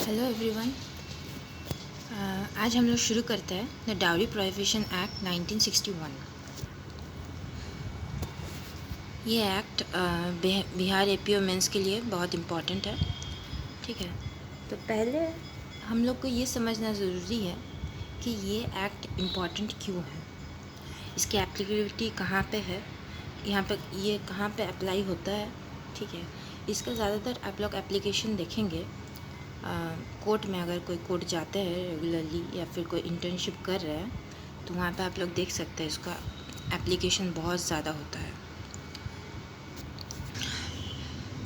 Hello everyone. आज हम लोग शुरू करते हैं द डाउरी प्रोहिबिशन एक्ट 1961। ये एक्ट बिहार एपीओ मेंस के लिए बहुत इम्पॉर्टेंट है। ठीक है, तो पहले हम लोग को ये समझना ज़रूरी है कि ये एक्ट इम्पॉर्टेंट क्यों है, इसकी एप्लीकेबिलिटी कहाँ पे है, यहाँ पे ये कहाँ पे अप्लाई होता है। ठीक है, इसका ज़्यादातर आप लोग एप्लीकेशन देखेंगे कोर्ट में। अगर कोई कोर्ट जाते हैं रेगुलरली या फिर कोई इंटर्नशिप कर रहे हैं तो वहाँ पे आप लोग देख सकते हैं इसका एप्लीकेशन बहुत ज़्यादा होता है।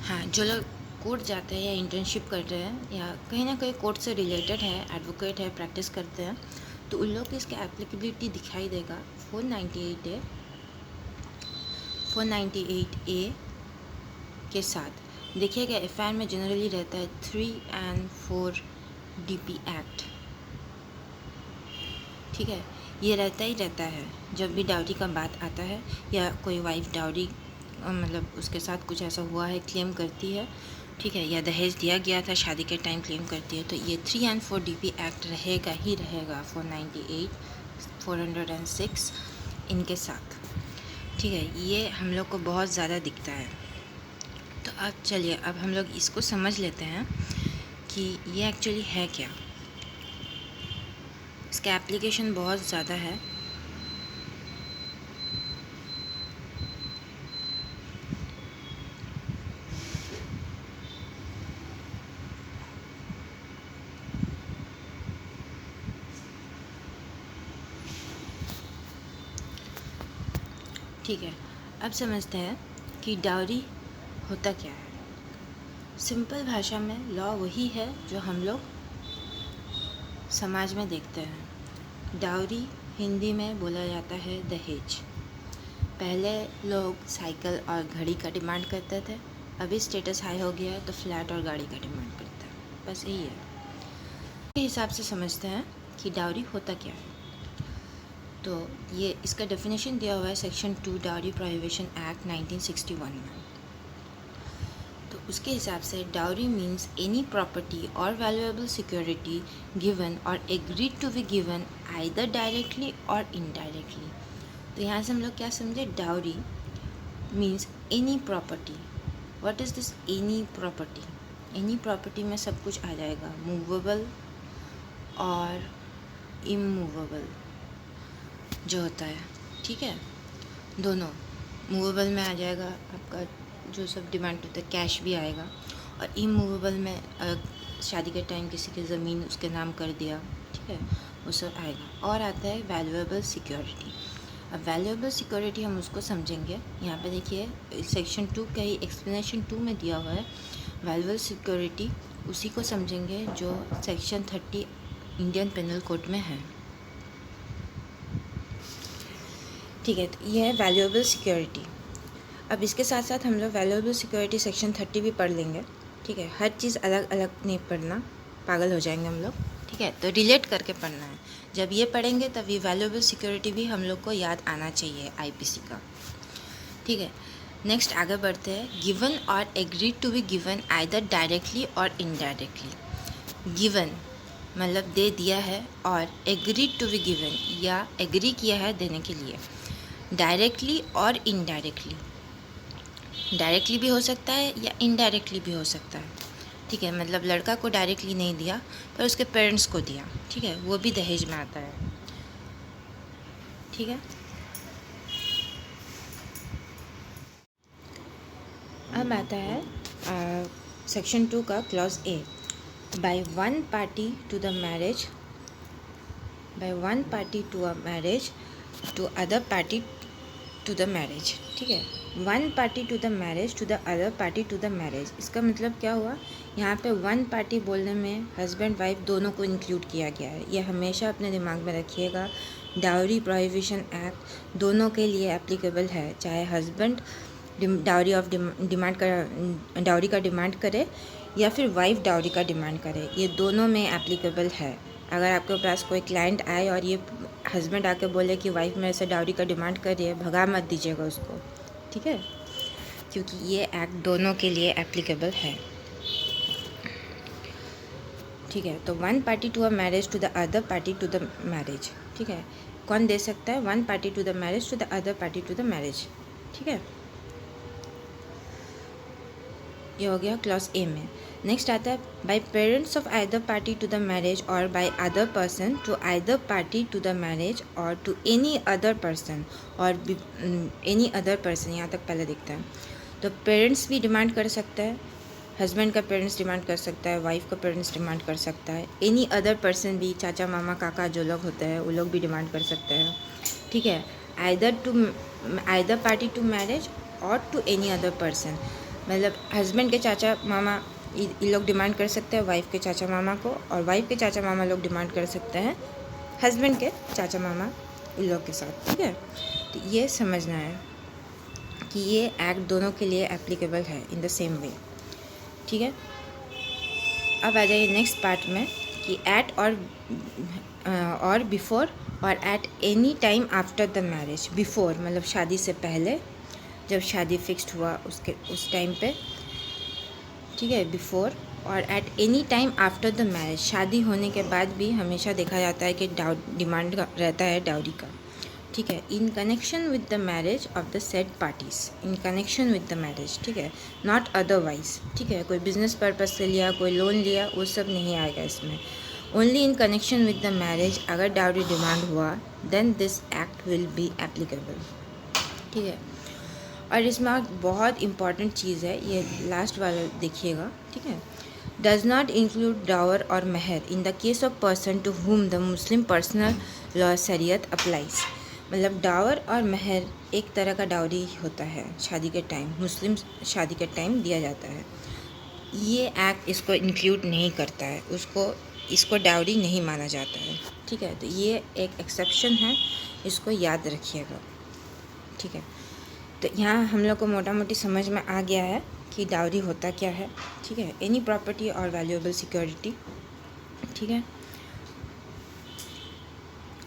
हाँ, जो लोग कोर्ट जाते हैं या इंटर्नशिप कर रहे हैं या कहीं ना कहीं कोर्ट से रिलेटेड है, एडवोकेट है, प्रैक्टिस करते हैं, तो उन लोग को इसका एप्लीकेबिलिटी दिखाई देगा 498A के साथ। देखिएगा एफआईआर में जनरली रहता है 3 और 4 DP एक्ट। ठीक है, ये रहता ही रहता है जब भी डाउरी का बात आता है या कोई वाइफ डाउरी मतलब उसके साथ कुछ ऐसा हुआ है क्लेम करती है, ठीक है, या दहेज दिया गया था शादी के टाइम क्लेम करती है, तो ये 3 और 4 DP एक्ट रहेगा ही रहेगा 498, 406 इनके साथ। ठीक है, ये हम लोग को बहुत ज़्यादा दिखता है। तो अब चलिए अब हम लोग इसको समझ लेते हैं कि ये एक्चुअली है क्या। इसका एप्लीकेशन बहुत ज़्यादा है। ठीक है, अब समझते हैं कि डाउरी होता क्या है। सिंपल भाषा में लॉ वही है जो हम लोग समाज में देखते हैं। डाउरी हिंदी में बोला जाता है दहेज। पहले लोग साइकिल और घड़ी का डिमांड करते थे, अभी स्टेटस हाई हो गया है तो फ्लैट और गाड़ी का डिमांड करता है। बस यही है। के हिसाब से समझते हैं कि डाउरी होता क्या है। तो ये इसका डेफिनेशन दिया हुआ है सेक्शन 2 डाउरी प्रोहिबिशन एक्ट 1961 में। तो उसके हिसाब से डाउरी मीन्स एनी प्रॉपर्टी और वैल्यूएबल सिक्योरिटी गिवन और agreed to be given either directly और इनडायरेक्टली। तो यहाँ से हम लोग क्या समझे, dowry means any property. What is this any property? Any property में सब कुछ आ जाएगा, मूवेबल और इमूवेबल जो होता है। ठीक है, दोनों मूवेबल में आ जाएगा आपका जो सब डिमांड होता है, कैश भी आएगा, और इमूवेबल में शादी के टाइम किसी की ज़मीन उसके नाम कर दिया, ठीक है, वो सब आएगा। और आता है वैल्यूएबल सिक्योरिटी। अब वैल्यूएबल सिक्योरिटी हम उसको समझेंगे। यहाँ पे देखिए सेक्शन 2 का ही एक्सप्लेनेशन 2 में दिया हुआ है। वैल्यूएबल सिक्योरिटी उसी को समझेंगे जो सेक्शन 30 इंडियन पेनल कोड में है। ठीक है, तो ये है वैल्यूएबल सिक्योरिटी। अब इसके साथ साथ हम लोग वैल्यूएबल सिक्योरिटी सेक्शन 30 भी पढ़ लेंगे। ठीक है, हर चीज़ अलग अलग नहीं पढ़ना, पागल हो जाएंगे हम लोग। ठीक है, तो रिलेट करके पढ़ना है। जब ये पढ़ेंगे तब ये वैल्यूएबल सिक्योरिटी भी हम लोग को याद आना चाहिए IPC का। ठीक है, नेक्स्ट आगे बढ़ते हैं। गिवन और agreed to be given either directly और इनडायरेक्टली। गिवन मतलब दे दिया है, और एग्रीड टू बी गिवन या एग्री किया है देने के लिए। डायरेक्टली और इनडायरेक्टली, डायरेक्टली भी हो सकता है या इनडायरेक्टली भी हो सकता है। ठीक है, मतलब लड़का को डायरेक्टली नहीं दिया पर उसके पेरेंट्स को दिया, ठीक है, वो भी दहेज में आता है। ठीक है, अब आता है सेक्शन 2 का clause A। By one party to the marriage, by one party to a marriage to other party to the marriage. ठीक है, one party to the marriage to the other party to the marriage. इसका मतलब क्या हुआ, यहाँ पे one party बोलने में हस्बैंड वाइफ दोनों को इंक्लूड किया गया है। ये हमेशा अपने दिमाग में रखिएगा। डाउरी प्रोहिबिशन एक्ट दोनों के लिए एप्लीकेबल है, चाहे हस्बैंड डाउरी का डिमांड करे या फिर वाइफ डाउरी का डिमांड करे, ये दोनों में एप्लीकेबल है। अगर आपके पास कोई क्लाइंट आए और ये हस्बैंड आके बोले कि वाइफ मेरे से डाउरी का डिमांड कर रही है, भगा मत दीजिएगा उसको। ठीक है, क्योंकि ये एक्ट दोनों के लिए एप्लीकेबल है। ठीक है, तो one party to a marriage to the other party to the marriage, ठीक है, कौन दे सकता है? One party to the marriage to the other party to the marriage, ठीक है, ये हो गया क्लॉज ए में। नेक्स्ट आता है by parents of either party to the marriage और by other person to either party to the marriage और टू एनी अदर पर्सन और एनी अदर पर्सन, यहाँ तक पहले दिखता है। तो पेरेंट्स भी डिमांड कर सकता है, हस्बैंड का पेरेंट्स डिमांड कर सकता है, वाइफ का पेरेंट्स डिमांड कर सकता है, एनी अदर पर्सन भी, चाचा मामा काका जो लोग होते हैं वो लोग भी डिमांड कर सकते हैं, ठीक है, आइदर पार्टी टू मैरिज और टू एनी अदर पर्सन, मतलब हस्बैंड के चाचा मामा ये लोग डिमांड कर सकते हैं वाइफ के चाचा मामा को, और वाइफ के चाचा मामा लोग डिमांड कर सकते हैं हस्बैंड के चाचा मामा इन लोग के साथ, ठीक है। तो ये समझना है कि ये एक्ट दोनों के लिए एप्लीकेबल है इन द सेम वे, ठीक है। अब आ जाइए नेक्स्ट पार्ट में कि एट और बिफोर और at any time after the marriage. Before मतलब शादी से पहले, जब शादी फिक्स्ड हुआ उस टाइम पे, ठीक है, बिफोर, और at any time after the marriage, शादी होने के बाद भी हमेशा देखा जाता है कि डिमांड रहता है डाउरी का, ठीक है, इन connection with the marriage of the said parties, in connection with the marriage, ठीक है, नॉट अदरवाइज, ठीक है, कोई बिजनेस पर्पज से लिया, कोई लोन लिया, वो सब नहीं आएगा इसमें, only in connection with the marriage अगर डाउरी डिमांड हुआ then this act will be applicable, ठीक है। और इसमें बहुत इंपॉर्टेंट चीज़ है, ये लास्ट वाला देखिएगा, ठीक है, डज नॉट इंक्लूड डावर और महर in the case of person to whom the Muslim personal law Shariat applies, मतलब डावर और महर एक तरह का डावरी होता है शादी के टाइम, मुस्लिम शादी के टाइम दिया जाता है, ये एक्ट इसको इंक्लूड नहीं करता है, इसको डावरी नहीं माना जाता है, ठीक है, तो ये एक एक्सेप्शन है, इसको याद रखिएगा, ठीक है। तो यहाँ हम लोग को मोटा मोटी समझ में आ गया है कि डावरी होता क्या है, ठीक है, एनी प्रॉपर्टी और वैल्यूएबल सिक्योरिटी, ठीक है,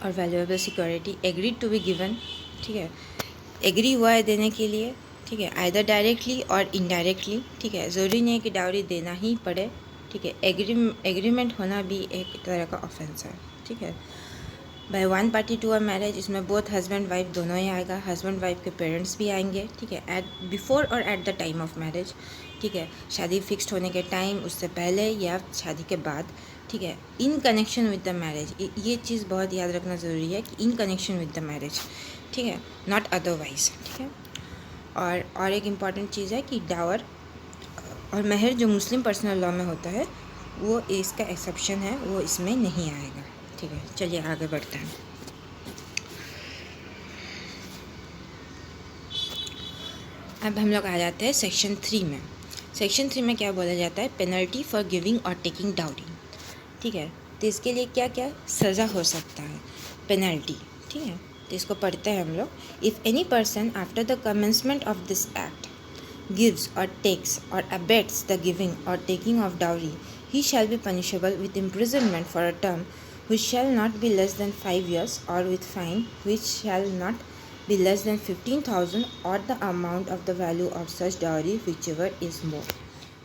और valuable security agreed to be given, ठीक है, एग्री हुआ है देने के लिए, ठीक है, आइदर डायरेक्टली और इनडायरेक्टली, ठीक है, ज़रूरी नहीं है कि डावरी देना ही पड़े, ठीक है, एग्रीमेंट होना भी एक तरह का ऑफेंस है, ठीक है। By one party to a marriage, इसमें बोथ हस्बैंड वाइफ दोनों ही आएगा, हस्बैंड वाइफ के पेरेंट्स भी आएंगे, ठीक है, एट बिफोर और eight the time of marriage, ठीक है, शादी फिक्स्ड होने के टाइम, उससे पहले या शादी के बाद, ठीक है, इन कनेक्शन विद द मैरिज, ये चीज़ बहुत याद रखना ज़रूरी है कि इन कनेक्शन विद द मैरिज, ठीक है, नॉट अदरवाइज, ठीक है। और एक इम्पॉर्टेंट चीज़ है कि डावर और महर जो मुस्लिम पर्सनल लॉ में होता है वो इसका एक्सेप्शन है, वो इसमें नहीं आएगा, ठीक है। चलिए आगे बढ़ते हैं। अब हम लोग आ जाते हैं सेक्शन 3 में। सेक्शन 3 में क्या बोला जाता है? पेनल्टी फॉर गिविंग और टेकिंग डाउरी, ठीक है। तो इसके लिए क्या क्या सज़ा हो सकता है, पेनल्टी, ठीक है। तो इसको पढ़ते हैं हम लोग। If any person after the commencement of this act gives or takes or abets the giving or taking of dowry, he shall be punishable with imprisonment for a term which shall not be less than 5 years, or with fine which shall not be less than 15,000, or the amount of the value of such dowry whichever is more।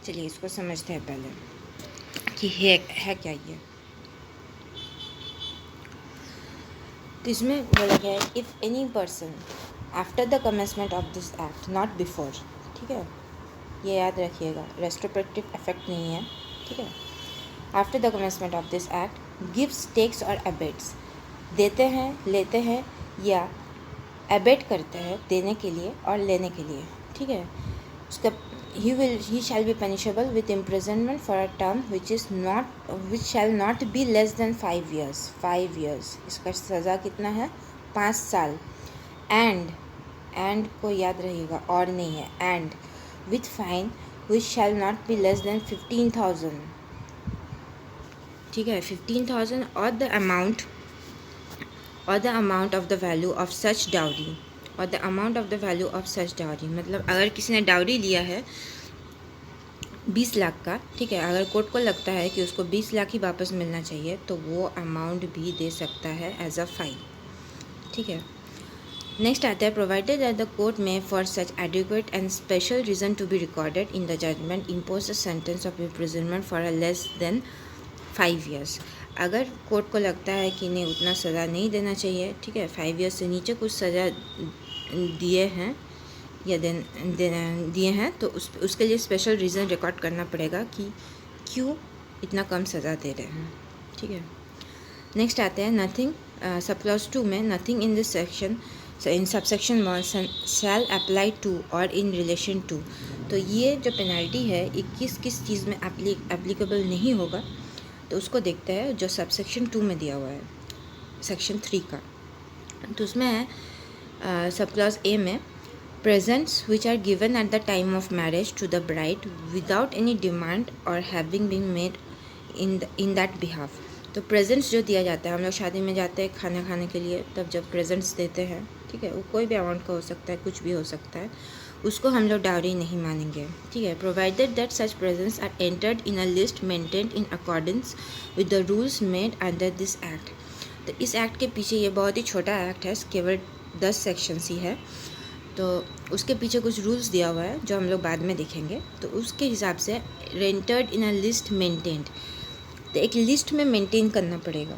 चलिए इसको समझते हैं पहले कि है क्या ये। तो इसमें बोला गया है if any person after the commencement of this act, not before, ठीक है, ये याद रखिएगा, रेस्ट्रोस्पेक्टिव इफेक्ट नहीं है, ठीक है। After the commencement of this act gives, takes और अबेट्स, देते हैं, लेते हैं या अबेट करते हैं, देने के लिए और लेने के लिए, ठीक है। उसका he shall be punishable with imprisonment for a term which shall not be less than 5 years, 5 years, इसका सज़ा कितना है? 5 साल। एंड को याद रहिएगा, और नहीं है, and with fine which shall not be less than 15,000, ठीक है, 15,000, और the amount of the value of such dowry, और the amount of the value of such dowry, मतलब अगर किसी ने डाउरी लिया है 20 लाख का, ठीक है, अगर कोर्ट को लगता है कि उसको 20 लाख ही वापस मिलना चाहिए तो वो अमाउंट भी दे सकता है एज अ फाइन, ठीक है। नेक्स्ट आता है प्रोवाइडेड दैट द कोर्ट में for such adequate and special reason to be recorded in the judgment impose a sentence of imprisonment for a less than 5 years। अगर court को लगता है कि नहीं उतना सज़ा नहीं देना चाहिए, ठीक है, 5 years से नीचे कुछ सज़ा दिए हैं या दिए हैं तो उसके लिए स्पेशल रीज़न रिकॉर्ड करना पड़ेगा कि क्यों इतना कम सज़ा दे रहे हैं, ठीक है। नेक्स्ट आते हैं नथिंग, सब क्लॉज 2 में nothing in this section in subsection 1 shall apply to और इन रिलेशन टू। तो ये जो पेनल्टी है ये किस चीज़ में एप्लीकेबल नहीं होगा, तो उसको देखते हैं जो सबसेक्शन 2 में दिया हुआ है, सेक्शन 3 का। तो उसमें है सब क्लॉज ए में presents which are given at the time of marriage to the bride without any demand or having been made in that behalf। तो प्रेजेंट्स जो दिया जाता है, हम लोग शादी में जाते हैं खाना खाने के लिए, तब जब प्रेजेंट्स देते हैं, ठीक है, वो कोई भी अमाउंट का हो सकता है, कुछ भी हो सकता है, उसको हम लोग डाउरी नहीं मानेंगे, ठीक है। Provided that such presents are entered in a list maintained in accordance with the rules made under this act. तो इस एक्ट के पीछे, ये बहुत ही छोटा एक्ट है, केवल 10 सेक्शंस ही है, तो उसके पीछे कुछ रूल्स दिया हुआ है जो हम लोग बाद में देखेंगे। तो उसके हिसाब से रेंटर्ड इन अ लिस्ट मेंटेन्ड, तो एक लिस्ट में मेंटेन करना पड़ेगा,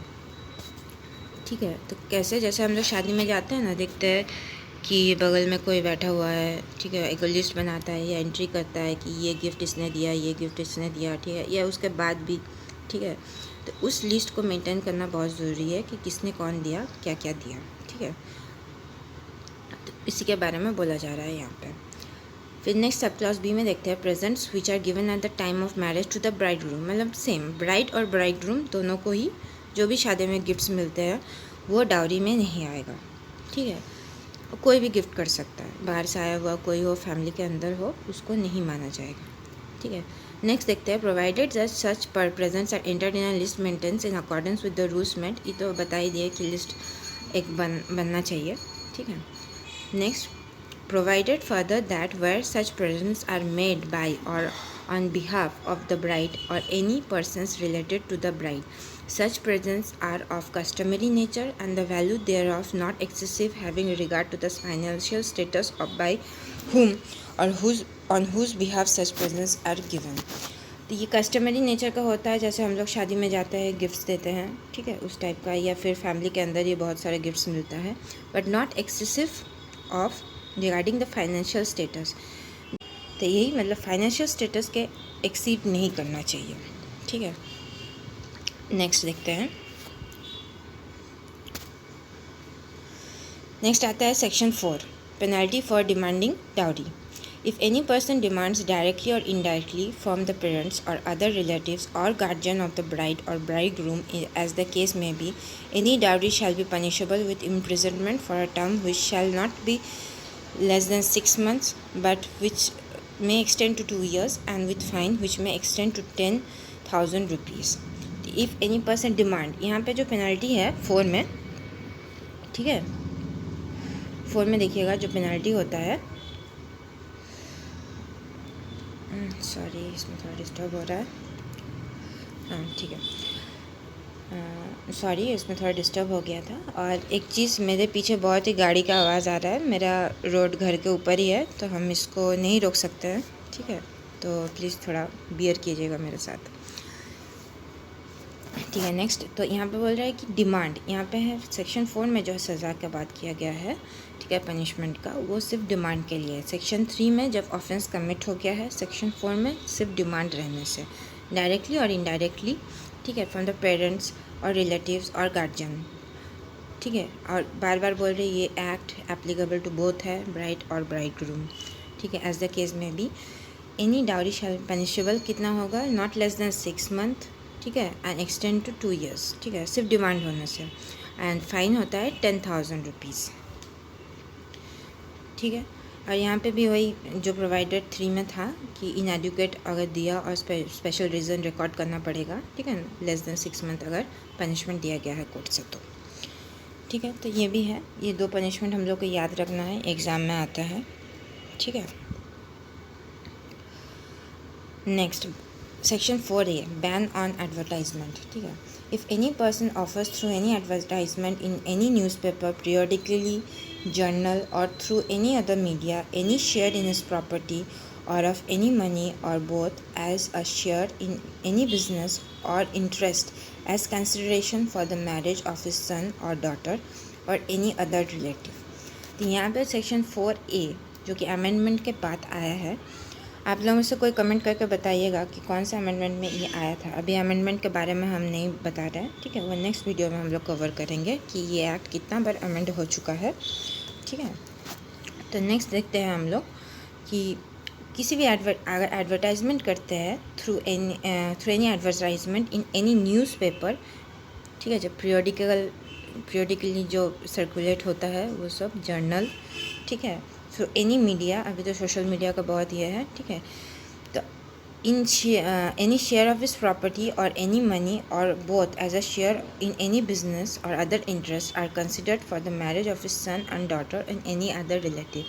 ठीक है। तो कैसे, जैसे हम लोग शादी में जाते हैं ना, देखते हैं कि बगल में कोई बैठा हुआ है, ठीक है, एक लिस्ट बनाता है या एंट्री करता है कि ये गिफ्ट इसने दिया, ये गिफ्ट इसने दिया, ठीक है, या उसके बाद भी, ठीक है। तो उस लिस्ट को मेंटेन करना बहुत ज़रूरी है कि किसने कौन दिया, क्या क्या दिया, ठीक है। तो इसी के बारे में बोला जा रहा है यहाँ पे। फिर नेक्स्ट सब क्लॉज बी में देखते हैं presents which are given at the time of marriage to the bridegroom. मतलब सेम, ब्राइड और ब्राइड ग्रूम दोनों को ही जो भी शादी में गिफ्ट्स मिलते हैं वो डाउरी में नहीं आएगा, ठीक है। कोई भी गिफ्ट कर सकता है, बाहर से आया हुआ कोई हो, फैमिली के अंदर हो, उसको नहीं माना जाएगा, ठीक है। नेक्स्ट देखते हैं प्रोवाइडेड दैट सच पर presents are entered in a list maintains in accordance with the rules made. ये तो बता ही दिए कि लिस्ट एक बनना चाहिए, ठीक है। Next provided further that where such presents are made by or on behalf of the bride or any persons related to the bride, such presents are of customary nature and the value thereof not excessive, having regard to the financial status of by whom or on whose behalf such presents are given। तो ये customary nature का होता है, जैसे हम लोग शादी में जाते हैं गिफ्ट्स देते हैं, ठीक है, उस टाइप का, या फिर फैमिली के अंदर ये बहुत सारे गिफ्ट्स मिलता है, but not excessive of regarding the financial status. तो यही मतलब फाइनेंशियल स्टेटस के एक्सीड नहीं करना चाहिए, ठीक है। नेक्स्ट देखते हैं, नेक्स्ट आता है section 4 penalty for demanding dowry. If any person demands directly or indirectly from the parents or other relatives or guardian of the bride or bridegroom, as the case may be, any dowry shall be punishable with imprisonment for a term which shall not be less than 6 months, but which may extend to 2 years, and with fine which may extend to 10,000 rupees. If any person demand, यहाँ पे जो penalty है 4 में, ठीक है, 4 में देखिएगा जो पेनल्टी होता है, सॉरी इसमें थोड़ा डिस्टर्ब हो रहा है, हाँ ठीक है, सॉरी इसमें थोड़ा डिस्टर्ब हो गया था। और एक चीज़, मेरे पीछे बहुत ही गाड़ी का आवाज़ आ रहा है, मेरा रोड घर के ऊपर ही है, तो हम इसको नहीं रोक सकते हैं, ठीक है, तो प्लीज़ थोड़ा बियर कीजिएगा मेरे साथ, ठीक है। नेक्स्ट, तो यहाँ पे बोल रहा है कि डिमांड, यहाँ पे है सेक्शन 4 में जो सज़ा का बात किया गया है, ठीक है, पनिशमेंट का, वो सिर्फ डिमांड के लिए है। सेक्शन 3 में जब ऑफेंस कमिट हो गया है, सेक्शन 4 में सिर्फ डिमांड रहने से, डायरेक्टली और इनडायरेक्टली, ठीक है, फ्रॉम द पेरेंट्स और रिलेटिव्स और गार्जियन, ठीक है। और बार बार बोल रहे ये एक्ट एप्लीकेबल टू बोथ है, ब्राइड और ब्राइडग्रूम, ठीक है, एज द केस में भी। एनी डाउरी शैल पनिशेबल कितना होगा, नॉट लेस देन 6 मंथ, ठीक है, एंड एक्सटेंड टू 2 years, ठीक है, सिर्फ डिमांड होने से, एंड फाइन होता है 10,000 रुपीज़, ठीक है। और यहाँ पे भी वही जो प्रोवाइडेड 3 में था कि इनएडुकेट अगर दिया और स्पेशल रीज़न रिकॉर्ड करना पड़ेगा, ठीक है, लेस देन 6 मंथ अगर पनिशमेंट दिया गया है कोर्ट से, तो ठीक है। तो ये भी है, ये 2 पनिशमेंट हम लोग को याद रखना है, एग्ज़ाम में आता है, ठीक है। Next section 4A ban on advertisement, ठीक है। If any person offers through any advertisement in any newspaper, periodically, journal or through any other media, any share in his property or of any money or both as a share in any business or interest as consideration for the marriage of his son or daughter or any other relative। तो यहाँ पे section 4A जो कि amendment के बाद आया है, आप लोगों से कोई कमेंट करके बताइएगा कि कौन सा अमेंडमेंट में ये आया था। अभी अमेंडमेंट के बारे में हम नहीं बता रहे हैं, ठीक है, वो नेक्स्ट वीडियो में हम लोग कवर करेंगे कि ये एक्ट कितना बार अमेंड हो चुका है, ठीक है। तो नेक्स्ट देखते हैं हम लोग कि किसी भी अगर एडवर्टाइजमेंट करते हैं through any advertisement in any newspaper, ठीक है, जब पीरियडिकली जो सर्कुलेट होता है वो सब जर्नल, ठीक है, थ्रू एनी मीडिया, अभी तो सोशल मीडिया का बहुत ये है, ठीक है। तो in any share of his property और एनी मनी और both as a share in any business और other interest are considered for the marriage of his son and daughter and any other relative.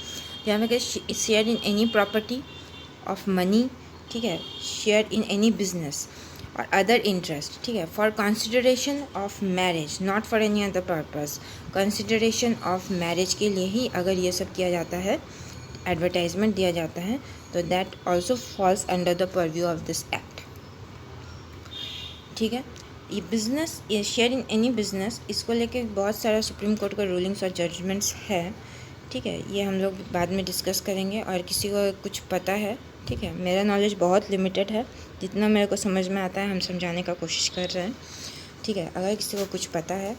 यहाँ में share in any property of money, ठीक है, share in any business और other interest, ठीक है, for consideration of marriage, not for any other purpose. Consideration of marriage के लिए ही अगर ये सब किया जाता है, एडवर्टाइजमेंट दिया जाता है, तो that also falls under the purview of this act, ठीक है। ये बिजनेस, ये शेयर इन एनी बिजनेस, इसको लेके बहुत सारा सुप्रीम कोर्ट का रूलिंग्स और जजमेंट्स है, ठीक है, ये हम लोग बाद में डिस्कस करेंगे। और किसी को कुछ पता है, ठीक है, मेरा नॉलेज बहुत लिमिटेड है, जितना मेरे को समझ में आता है हम समझाने का कोशिश कर रहे हैं, ठीक है। अगर किसी को कुछ पता है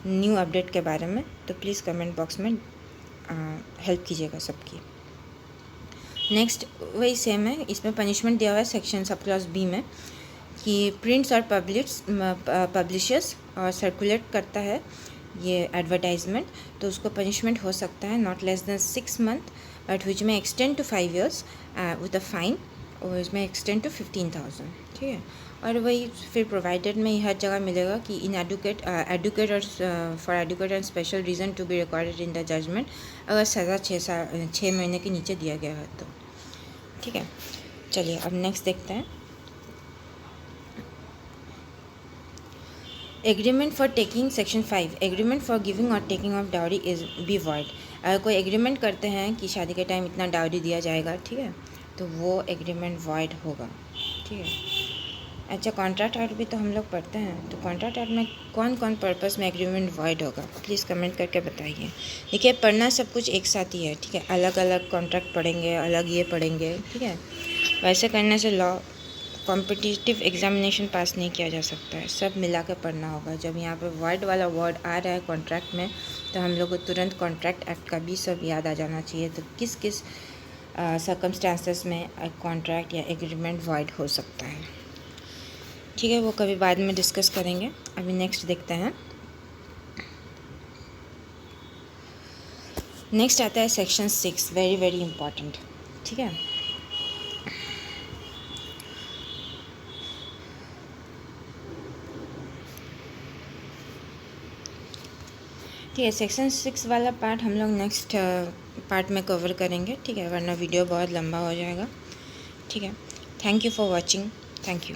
न्यू अपडेट के बारे में तो प्लीज़ कमेंट बॉक्स में हेल्प कीजिएगा सबकी। नेक्स्ट वही सेम है, इसमें पनिशमेंट दिया हुआ है सेक्शन सब क्लॉज बी में कि प्रिंट्स और पब्लिशर्स और सर्कुलेट करता है ये एडवर्टाइजमेंट, तो उसको पनिशमेंट हो सकता है not less than 6 months but which में extend to 5 years with a fine, और इसमें एक्सटेंड टू 15,000, ठीक है। और वही फिर प्रोवाइडेड में हर जगह मिलेगा कि इन एडुकेट और for adequate and special reason to be recorded in the judgment, अगर सज़ा 6 महीने के नीचे दिया गया है तो, ठीक है। चलिए अब नेक्स्ट देखते हैं। Agreement for taking, section 5, agreement for giving और taking of dowry is be void. अगर कोई एग्रीमेंट करते हैं कि शादी के टाइम इतना डाउरी दिया जाएगा, ठीक है, तो वो एग्रीमेंट वॉइड होगा, ठीक है। अच्छा, कॉन्ट्रैक्ट एक्ट भी तो हम लोग पढ़ते हैं, तो कॉन्ट्रैक्ट एक्ट में कौन कौन पर्पस में एग्रीमेंट वॉइड होगा, प्लीज़ कमेंट करके बताइए। देखिए, पढ़ना सब कुछ एक साथ ही है, ठीक है, अलग अलग कॉन्ट्रैक्ट पढ़ेंगे, अलग ये पढ़ेंगे, ठीक है। वैसे करने से लॉ कॉम्पिटिटिव एग्जामिनेशन पास नहीं किया जा सकता है, सब मिला के पढ़ना होगा। जब यहाँ पे वर्ड वाला वर्ड आ रहा है कॉन्ट्रैक्ट में, तो हम लोग को तुरंत कॉन्ट्रैक्ट एक्ट का भी सब याद आ जाना चाहिए। तो किस किस सर्कमस्टांसेस में कॉन्ट्रैक्ट या एग्रीमेंट वॉइड हो सकता है, ठीक है, वो कभी बाद में डिस्कस करेंगे। अभी नेक्स्ट देखते हैं। नेक्स्ट आता है सेक्शन 6, वेरी वेरी इंपॉर्टेंट, ठीक है। ठीक है, सेक्शन 6 वाला पार्ट हम लोग नेक्स्ट पार्ट में कवर करेंगे, ठीक है, वरना वीडियो बहुत लंबा हो जाएगा, ठीक है। Thank you for watching, thank you.